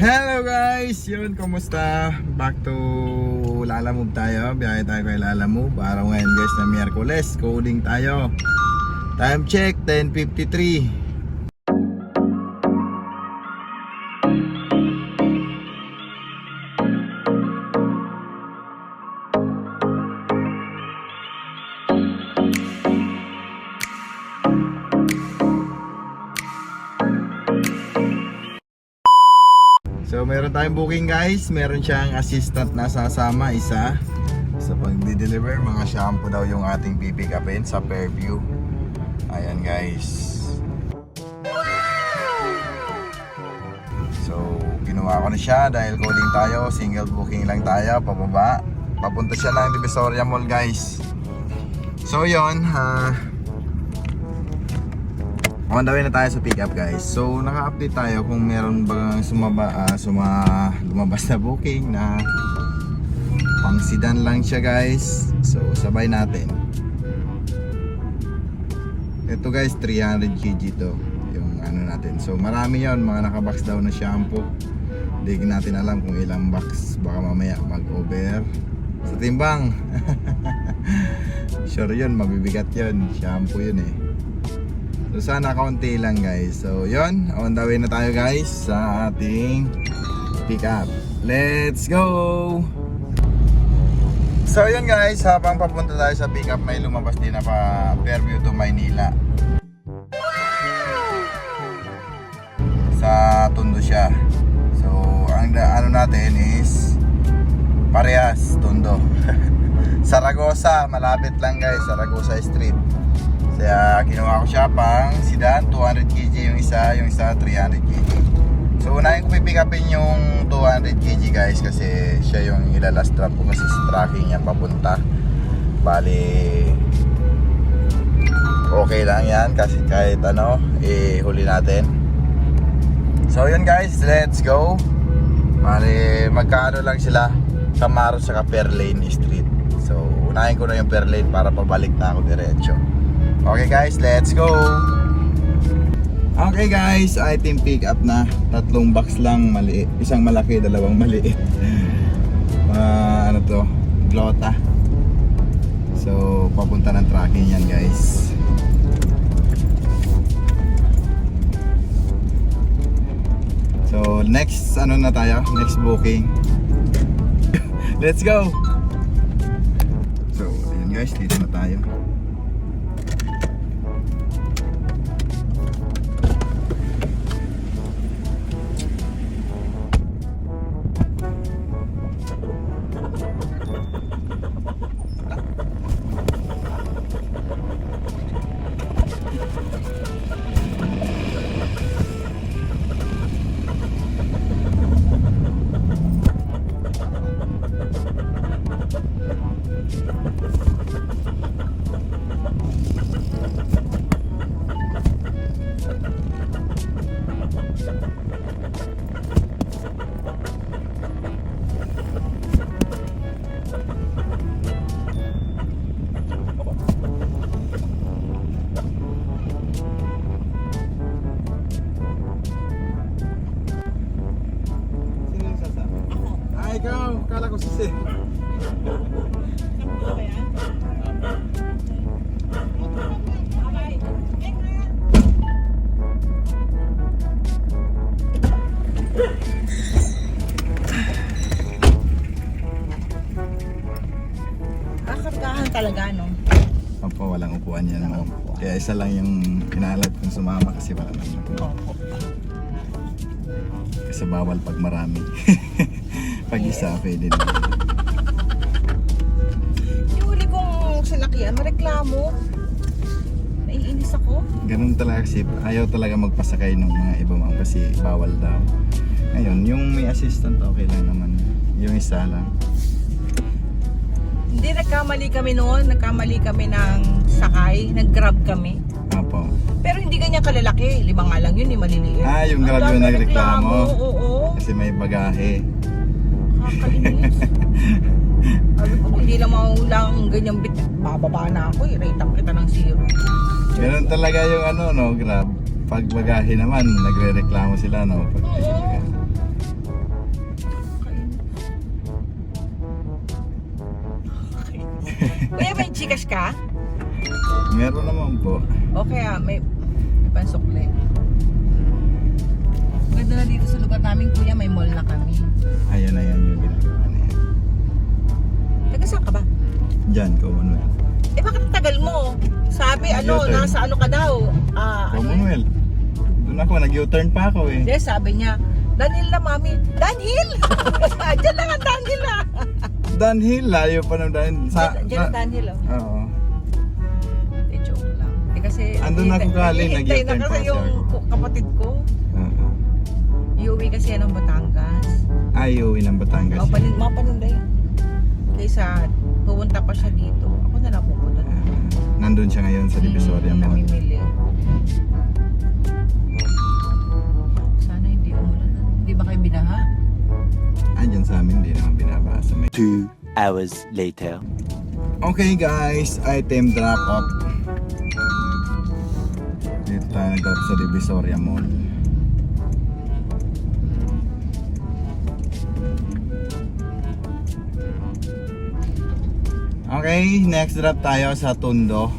Hello guys! Yun, kumusta? Back to Lalamove tayo. Biyahe tayo kay Lalamove. Araw ngayon guys na Miyerkules. Coding tayo. Time check, 10:53. So meron tayong booking guys. Meron siyang assistant na sasama, isa sa pag-deliver. Mga shampoo daw yung ating pipick upin sa Fairview. Ayan guys. So ginawa ko na siya dahil coding tayo. Single booking lang tayo, pababa. Papunta siya ng Divisoria Mall guys. So yun, on the way na tayo sa pick up guys. So naka-update tayo kung meron bang lumabas na booking na pang sedan lang siya guys. So sabay natin. Ito guys, 300kg to yung ano natin. So marami yon, mga naka-box daw na shampoo. Hindi natin alam kung ilang box, baka mamaya mag-over sa timbang. Sure yun, mabibigat yun. Shampoo yun eh. So sana kaunti lang guys. So yun, on the way na tayo guys sa ating pick up. Let's go! So yun guys, habang papunta tayo sa pick up, may lumabas din na pa Fairview to Maynila. Sa Tondo siya. So ang ano natin is parehas, Tondo. Saragosa, malapit lang guys, Saragosa Street. Kaya ginawa ko siya pang sedan, 200kg yung isa 300kg. So unahin ko pipick upin yung 200kg guys kasi siya yung ilalast drop ko kasi sa tracking niya papunta. Bali okay lang yan kasi kahit ano, huli natin. So yun guys, let's go. Bali magkaano lang sila, Camaro sa Fairlane Street. So unahin ko na yung Fairlane para pabalik na ako diretso. Okay guys, let's go! Okay guys, item pick up na. 3 box lang, maliit. Isang malaki, 2 maliit. Ano to? Glota. So, papunta ng tracking yan guys. So, next ano na tayo? Next booking. Let's go! So, ayun guys, dito na tayo. Ikaw, kala ko sisi. Kakargahan talaga, no? Opo, walang upuan yan ma'am. Kaya isa lang yung kinalap kung sumama kasi wala naman. Opo. Kasi bawal pag marami. Pag isa, pwede na. Yung huli kong sinakyan, mareklamo. Naiinis ako. Ganun talaga kasi ayaw talaga magpasakay ng mga iba ma'am kasi bawal daw. Ngayon, yung may assistant okay lang naman. Yung isa lang. Hindi, nagkamali kami noon. Nagkamali kami ng sakay. Nag-grab kami. Opo. Pero hindi ganyan kalalaki. 5 nga lang yun, maliliit. Ah, yung grab Ang yung dami nagreklamo. Oo. Kasi may bagahe. Kakainis. Sabi ko, kung hindi lang maulang ganyang bit, bababa na ako. I-rate up kita ng 0. Ganun talaga yung ano, no, grab. Pag bagahe naman, nagre-reklamo sila, no. Pag Oo. Gcash ka? Meron naman po. Okay may pansukle. Ganda na dito sa lugar namin kuya, may mall na kami. Ayan yung ginagawa na yan. Taga saan ka ba? Diyan, Commonwealth. Eh bakit tagal mo? Sabi Nag-U-turn. nasa ano ka daw? Commonwealth. Doon ako, nag-U-turn pa ako eh. Hindi, sabi niya, Danhil na mami. Danhil! Diyan lang ang Danhil ah. Danhil, layo pa ng Danhil. Diyan ang Danhil oh. Oo. Eh, joke lang. Eh, kasi, Andun na ako galing, naghihintay na nag-U-turn kasi pa yung ako. kapatid ko. Oo. Iuwi kasi yan ng Batangas. Ay, uwi ng Batangas. O, mapaninday. Kaysa pupunta pa siya dito. Ako na lang pupunta. Nandun siya ngayon sa Divisoria Mall. Namimili. Sana hindi umulan. Hindi ba kayo binaha? Andyan sa amin, hindi naman binabasa. 2 hours later. Okay guys, item drop off. Dito tayo nag-drop sa Divisoria Mall. Okay, next drop tayo sa Tondo.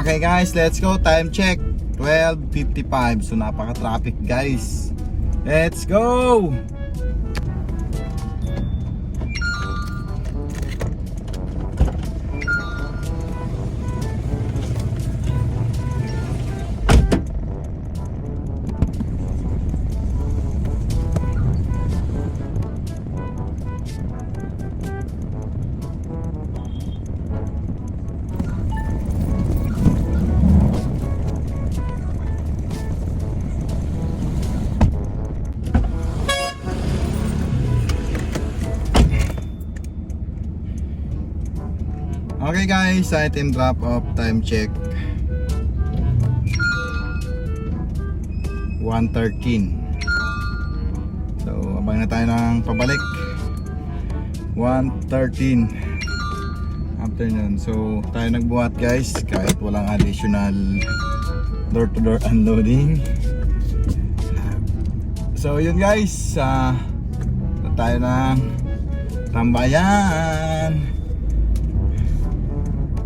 Okay guys, let's go. Time check 12:55. So napaka-traffic guys. Let's go. Okay guys, item drop off, time check 1:13. So abang na tayo ng pabalik 1:13 afternoon. So tayo nagbuhat guys kahit walang additional door to door unloading. So yun guys, tayo ng tambayan,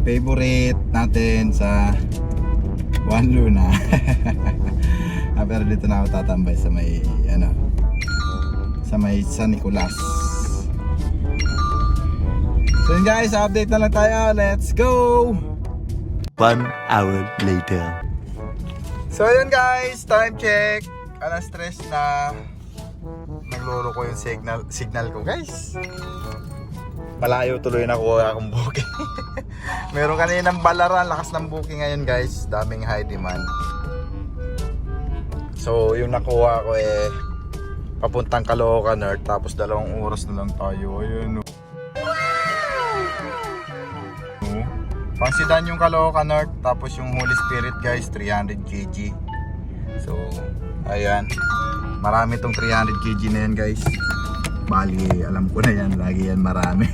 favorite natin sa Juan Luna. Pero dito na ako tatambay sa may San Nicolas. So yun guys, update na lang tayo. Let's go! 1 hour later. So yun guys, time check. Alas 3 na. Naglolo ko yung signal ko guys. Malayo tuloy na kuha akong booking. Meron kaninang balaran, lakas ng booking ngayon guys. Daming high demand. So yung nakuha ko papuntang Caloocan North. Tapos 2 oras na lang tayo. Ayun. Pang-sedan yung Caloocan North. Tapos yung Holy Spirit guys, 300 kg. So ayan, marami tong 300 kg na yan guys. Bali, alam ko na yan, lagi yan marami.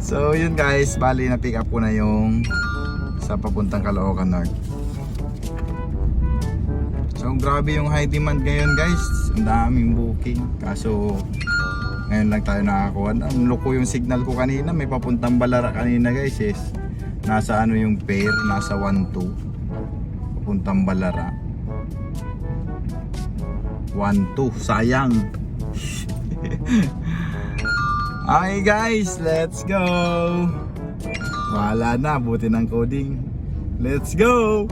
So yun guys, bali na pick up ko na yung sa papuntang Caloocan North. So grabe yung high demand ngayon guys. Ang daming booking. Kaso ngayon lang tayo nakakuha. Ang loko yung signal ko kanina. May papuntang Balara kanina guys. Nasa ano yung pair, nasa 1-2 papuntang Balara. 1-2, sayang. Okay guys, let's go. Wala na, buti ng coding. Let's go.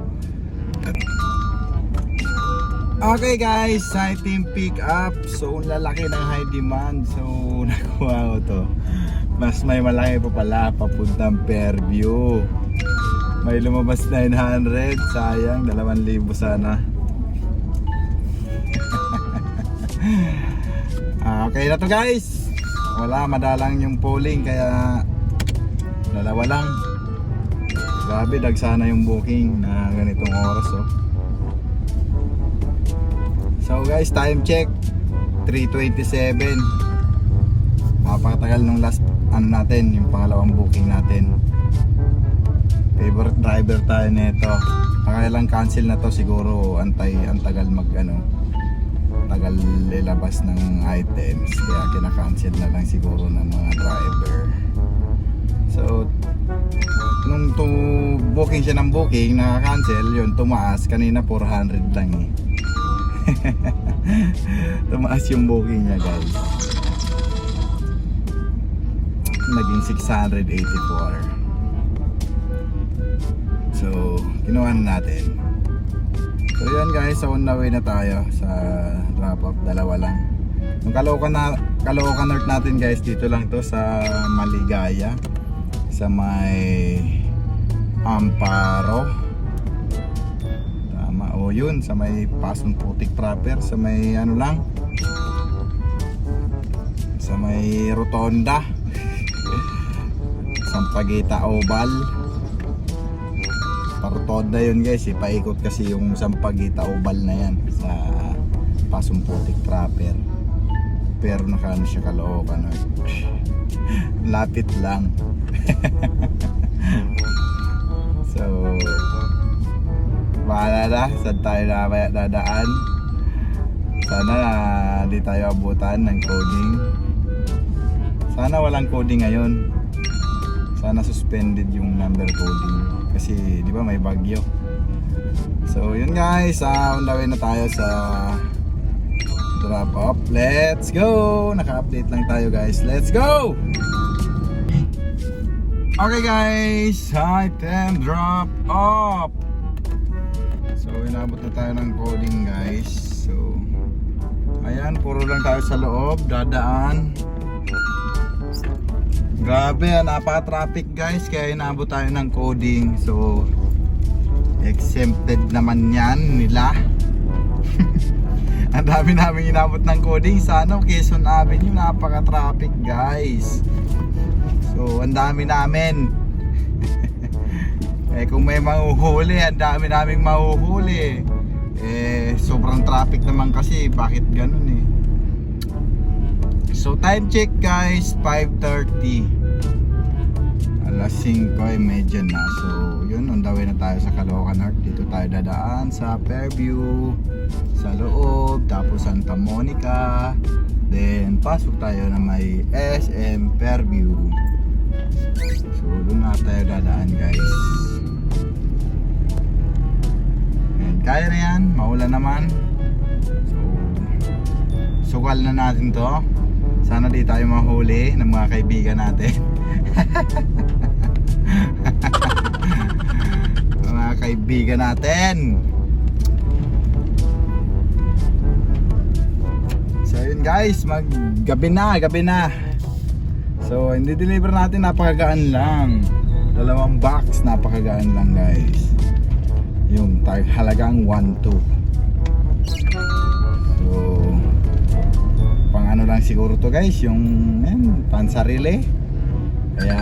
Okay guys, item pick up. So lalaki ng high demand. So nakuha ko to. Mas may malaki pa pala papuntang Fairview. May lumabas 900. Sayang, 2,000 sana. Okay na to guys. Wala, madalang yung polling kaya 2 lang. Grabe, dagsana yung booking na ganitong oras oh. So guys, time check 3:27. Mapakatagal nung last natin, yung pangalawang booking natin. Favorite driver tayo nito. Nakailang cancel na to siguro, ang tagal tagal ilabas ng items, kaya kina-cancel na lang siguro ng mga driver. So nung booking siya ng booking, naka-cancel yun, tumaas. Kanina 400 lang eh. Tumaas yung booking niya guys, naging 684. So kinuha na natin. So yan guys, so on the way na tayo sa drop off. Dalawa lang yung Caloocan North natin guys. Dito lang to sa Maligaya, sa may Amparo. Tama, o yun, sa may Pasong Putik proper, sa may ano lang, sa may Rotonda. Sampaguita Oval. Rotonda yun guys, paikot kasi yung Sampaguita Oval na yan sa Pasong Putik proper. Pero nakaano siya, Caloocan North. Lapit lang. So bahala na saan tayo na dadaan. Sana di tayo abutan ng coding. Sana walang coding ngayon. Sana suspended yung number coding kasi di ba may bagyo. So yun guys, on the way na tayo sa drop off. Let's go. Naka-update lang tayo guys. Let's go. Okay guys, item drop off. So inabot na tayo ng coding guys. So ayan, puro lang tayo sa loob, dadaan. Grabe, napaka-traffic guys, kaya inabot tayo ng coding. So exempted naman yan nila. Ang dami namin inabot ng coding. Sana Quezon Avenue, napaka-traffic guys. So ang dami namin. Eh kung may mahuhuli, ang dami naming mahuhuli. Eh sobrang traffic naman kasi, bakit ganun eh. So time check guys, 5:30. Alas 5:30 na. So yun, on the way na tayo sa Caloocan North. Dito tayo dadaan sa Fairview, sa loob, tapos Santa Monica. Then pasok tayo na may SM Fairview. So doon na tayo dadaan guys. And kaya na yan, maulan naman. So sugal na natin to. Sana di tayo mahuli ng mga kaibigan natin. Mga kaibigan natin. So yun guys, gabi na. So hindi deliver natin, napakagaan lang. 2 box, napakagaan lang guys. Yung halagang 1.2. So pang ano lang siguro to guys, yung pansarili. Kaya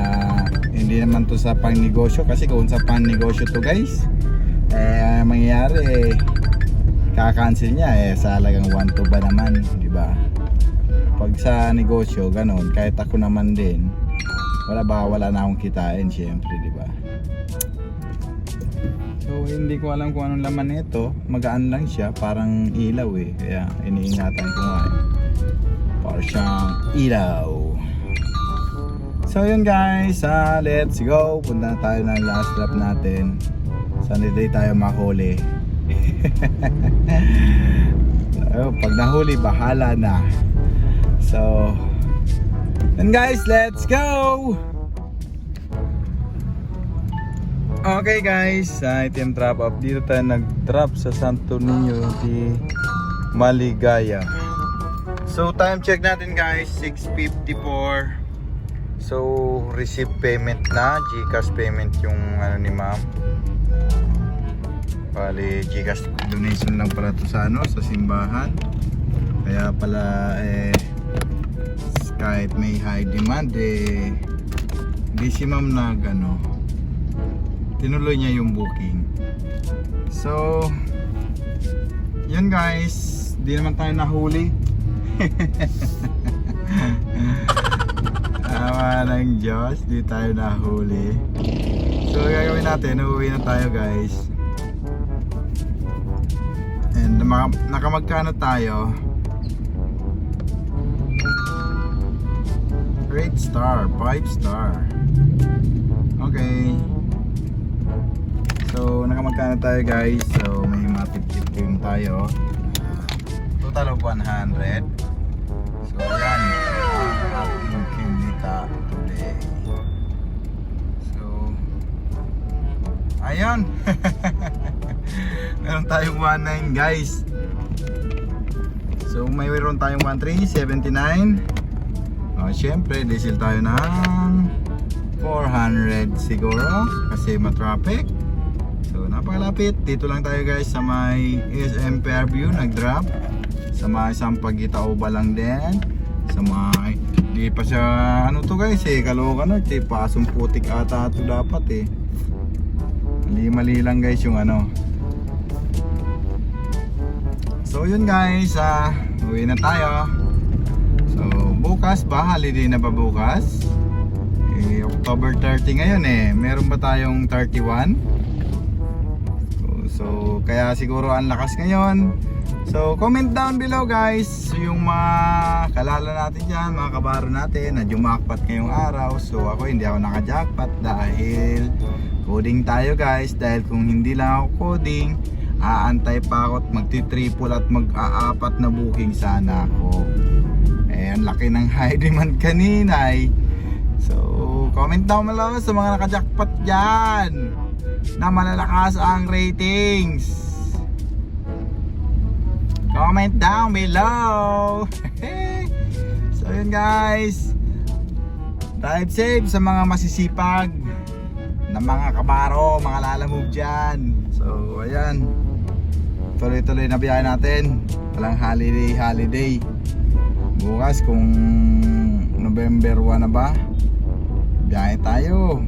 hindi naman to sa pang negosyo, kasi kung sa pang negosyo to guys, mangyayari kaka-cancel niya sa halagang 1.2 ba naman, di ba? Pag sa negosyo ganun, kahit ako naman din, wala na akong kitain syempre, di ba? So hindi ko alam kung anong laman nito. Magaan lang siya, parang ilaw eh, kaya iniingatan ko nga eh. Para siyang ilaw. So yun guys, let's go. Punta na tayo ng last lap natin. Sana hindi tayo mahuli. So, pag nahuli, bahala na. So yun guys, let's go. Okay guys, item drop off. Dito tayo nag-drop sa Santo Niño de Maligaya. So time check natin guys, 6:54. So receive payment na, GCash payment yung ano ni ma'am. Bali GCash donation lang pala to sa sa simbahan. Kaya pala kahit may high demand di si ma'am tinuloy niya yung booking. So yun guys, di naman tayo nahuli. Tama ng Diyos, di tayo nahuli. So gagawin natin, uuwi na tayo guys. And nakamagkano tayo? Rate star, 5 star. Okay. So nakamagkano tayo guys? So may matip-tip din tayo. Total of 100. So yan ang ating kinita today. So ayun. Meron tayong 19 guys. So mayroon tayong 1379. Siyempre diesel tayo ng 400 siguro kasi matraffic. So napakalapit. Dito lang tayo guys sa may SM Fairview nag-drop. Sa may Sampaguita-Uba lang din. Sa may di pa siya ano to guys Caloocan North pasong putik ata ito dapat mali lang guys yung ano. So yun guys, uwi na tayo. So bukas ba, holiday na ba bukas? October 30 ngayon meron ba tayong 31? So kaya siguro ang lakas ngayon. So comment down below guys yung mga kalala natin dyan, mga kabaro natin na jumakpat ngayong araw. So ako hindi ako naka-jackpot dahil coding tayo guys. Dahil kung hindi lang ako coding, aantay pa ako at magti-triple at mag-aapat na booking sana ako. Ang laki ng high demand kanina So comment down below sa mga naka-jackpot dyan na malalakas ang ratings. Comment down below. So yun guys, drive safe sa mga masisipag na mga kabaro, mga lalamove dyan. So ayan, tuloy-tuloy na biyahe natin. Walang holiday. Bukas kung November 1 na ba, biyahe tayo.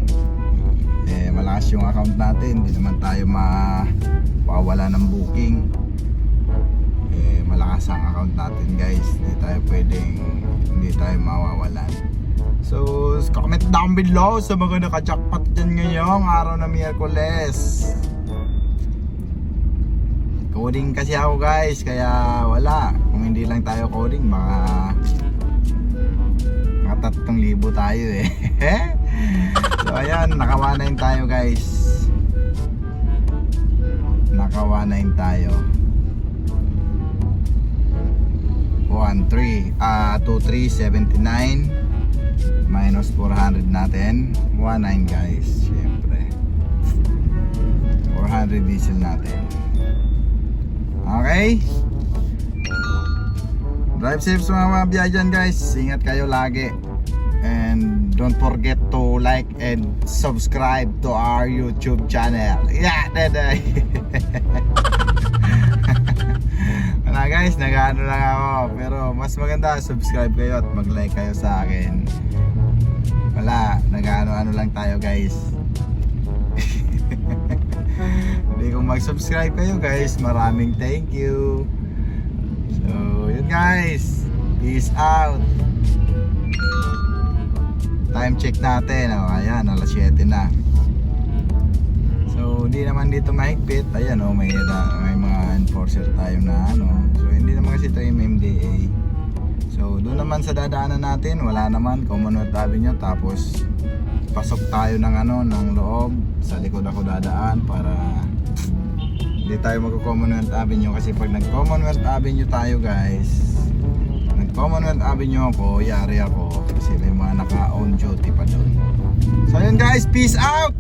Malakas yung account natin, hindi naman tayo mawawala ng booking. Malakas ang account natin guys, hindi tayo mawawalan. So comment down below sa mga naka-jackpot dyan ngayong araw na Miyerkules. Coding kasi ako guys, kaya wala. Kung hindi lang tayo coding, mga 3,000 tayo So ayan, naka-19 tayo guys. Naka-19 tayo. 2379 minus 400 natin, 19 guys. Syempre 400 diesel natin. Okay, drive safe sa mga biyahe dyan guys. Ingat kayo lagi. And don't forget to like and subscribe to our YouTube channel. Yeah, daday. Wala guys, nag-ano lang ako. Pero mas maganda, subscribe kayo at mag-like kayo sa akin. Wala, nag-ano lang tayo guys. Hindi kung mag-subscribe kayo guys, maraming thank you. So yun guys, peace out. Time check natin, ayan, alas 7 na. So hindi naman dito mahigpit. Ayan may mga enforcer tayo na so hindi naman kasi ito yung MMDA. So doon naman sa dadaanan natin, wala naman, Commonwealth Avenue. Tapos pasok tayo ng ng loob. Sa likod ako dadaan para hindi tayo mag-Commonwealth Avenue. Kasi pag nag-Commonwealth Avenue tayo guys, nag-Commonwealth Avenue ako, yari ako. Kasi may mga naka-on duty pa doon. So yun guys, peace out!